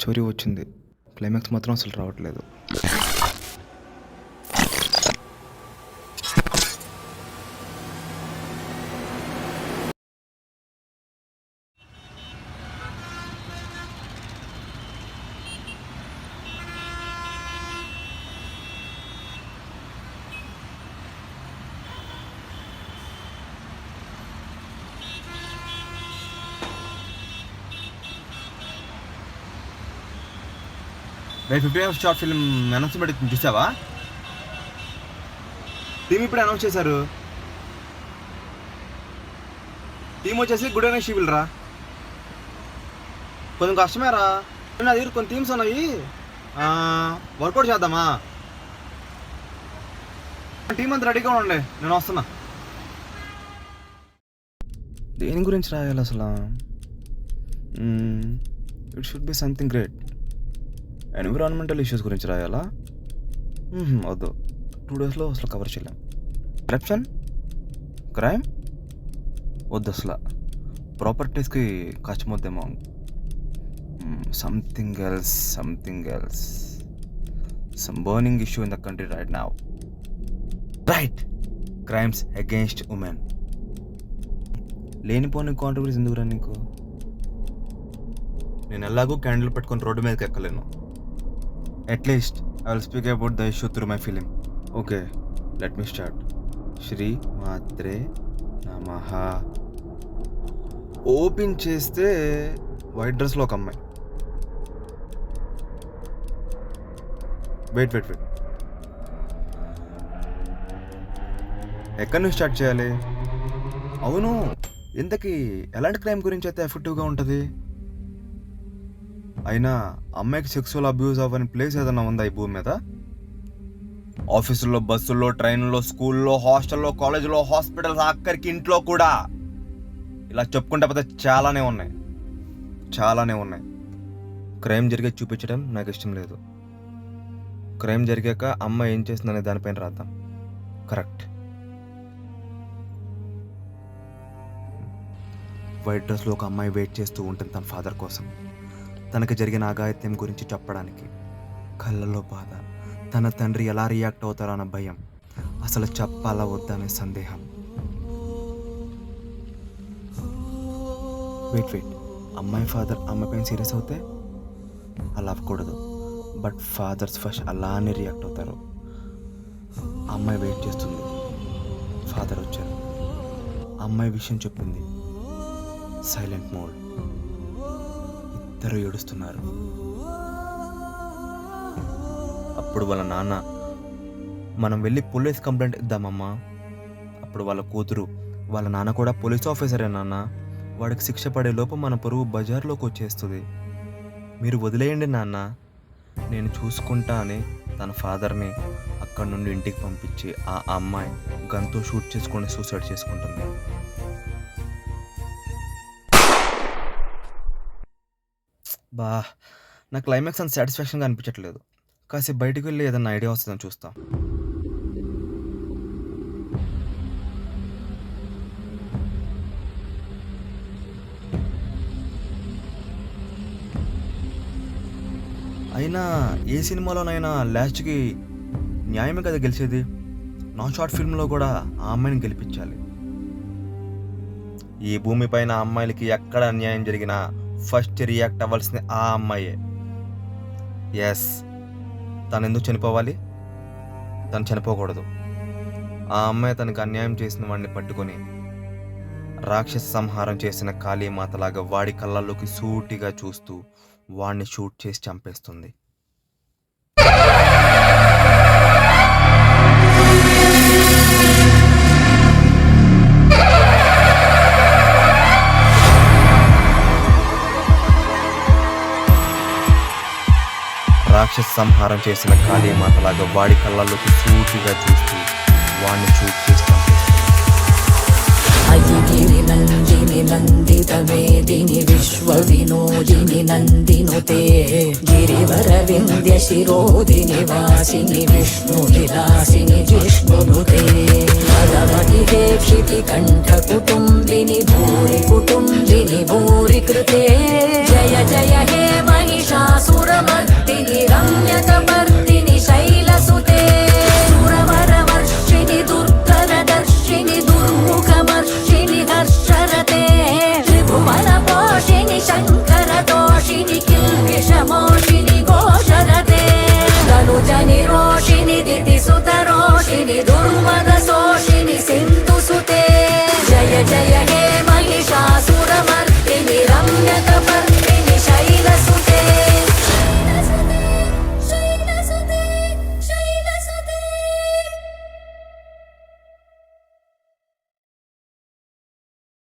Story వచ్చింది, climax మాత్రం అసలు రావట్లేదు. రేపు 50 షార్ట్ ఫిల్మ్ అనౌన్స్మెంట్ చూసావా? టీం ఇప్పుడు అనౌన్స్ చేశారు. టీం వచ్చేసి గుడ్ అయినా షీవిల్ రా. కొంచెం కష్టమే రా, నా దగ్గర కొన్ని టీమ్స్ ఉన్నాయి, వర్కౌట్ చేద్దామా? టీం అంతా రెడీగా ఉండండి, నేను వస్తున్నా. దేని గురించి రాయాలి అసలు? It should be something great. Environmental issues గురించి రాయాలా? వద్దు, 2 daysలో అసలు కవర్ చేయలేం. కరప్షన్, క్రైమ్ వద్దు అసలు, ప్రాపర్టీస్కి కష్టమవుద్దేమో. Something else, some burning issue in the country right now. Right, crimes against women. లేనిపోని కాంట్రవర్సీస్ ఎందుకురా నీకు? నేను ఎలాగో క్యాండిల్ పెట్టుకొని రోడ్డు మీదకి ఎక్కలేను. At least I will speak about the issue through my film. Okay, let me start. Shri మాత్రే నమః. ఓపెన్ చేస్తే వైట్ డ్రెస్లో ఒక అమ్మాయి. వెయిట్, ఎక్కడి నుంచి స్టార్ట్ చేయాలి? అవును, ఇంతకీ ఎలాంటి క్రైమ్ గురించి అయితే ఎఫెక్టివ్గా ఉంటుంది? అయినా అమ్మాయికి సెక్సువల్ అబ్యూస్ అవ్వని ప్లేస్ ఏదైనా ఉందా ఈ భూమి మీద? ఆఫీసుల్లో, బస్సుల్లో, ట్రైన్లో, స్కూల్లో, హాస్టల్లో, కాలేజీలో, హాస్పిటల్స్, ఆఖరికి ఇంట్లో కూడా ఇలా చెప్పుకుంటే పోతే చాలానే ఉన్నాయి. క్రైమ్ జరిగే చూపించడం నాకు ఇష్టం లేదు. క్రైమ్ జరిగాక అమ్మాయి ఏం చేస్తుందనే దానిపైన రాద్దాం. కరెక్ట్. వైట్ డ్రెస్లో ఒక అమ్మాయి వెయిట్ చేస్తూ ఉంటుంది తన ఫాదర్ కోసం, తనకు జరిగిన అఘాయిత్యం గురించి చెప్పడానికి. కళ్ళలో బాధ, తన తండ్రి ఎలా రియాక్ట్ అవుతారో అన్న భయం, అసలు చెప్పాలా వద్దా అనే సందేహం. వెయిట్, అమ్మాయి ఫాదర్ అమ్మాయి పైన సీరియస్ అవుతే అలా అవ్వకూడదు. బట్ ఫాదర్స్ ఫస్ట్ అలానే రియాక్ట్ అవుతారు. అమ్మాయి వెయిట్ చేస్తుంది, ఫాదర్ వచ్చారు, అమ్మాయి విషయం చెప్పింది, సైలెంట్ మోడ్, ఇద్దరు ఏడుస్తున్నారు. అప్పుడు వాళ్ళ నాన్న, మనం వెళ్ళి పోలీస్ కంప్లైంట్ ఇద్దామమ్మా. అప్పుడు వాళ్ళ కూతురు, వాళ్ళ నాన్న కూడా పోలీస్ ఆఫీసరే నాన్న, వాడికి శిక్ష పడే లోపు మన పరువు బజార్లోకి వచ్చేస్తుంది, మీరు వదిలేయండి నాన్న, నేను చూసుకుంటా అని తన ఫాదర్ని అక్కడి నుండి ఇంటికి పంపించి ఆ అమ్మాయి గన్తో షూట్ చేసుకొని సూసైడ్ చేసుకుంటుంది. నా క్లైమాక్స్ అంత సాటిస్ఫాక్షన్గా అనిపించట్లేదు. కాసేపు బయటికి వెళ్ళి ఏదన్నా ఐడియా వస్తుందని చూస్తాం. అయినా ఏ సినిమాలోనైనా లాస్ట్కి న్యాయమే కదా గెలిచేది. నా షార్ట్ ఫిల్మ్లో కూడా ఆ అమ్మాయిని గెలిపించాలి. ఈ భూమిపైన అమ్మాయిలకి ఎక్కడ అన్యాయం జరిగినా ఫస్ట్ రియాక్ట్ అవ్వాల్సింది ఆ అమ్మాయే. ఎస్, తను ఎందుకు చనిపోవాలి? తను చనిపోకూడదు. ఆ అమ్మాయి తనకు అన్యాయం చేసిన వాడిని పట్టుకొని రాక్షస సంహారం చేసిన కాళీమాతలాగా వాడి కళ్ళల్లోకి సూటిగా చూస్తూ వాడిని షూట్ చేసి చంపేస్తుంది. రాక్షస సంహారం చేసిన కాళీమాతలాగా వాడి కళ్ళల్లోకి సూటిగా చూస్తూ వాడిని షూట్ చేసి అయిగిరి నందిని నందిత వేదిని విశ్వ వినోదిని నందినుతే గిరివర వింధ్య శిరోదిని వాసిని విష్ణు విలాసిని జిష్ణునుతే పదమతి క్షితి కంఠ కుటుంబిని భూరి కుటుంబిని భూరి కృతే జయ జయ హే మహిషాసుర కపట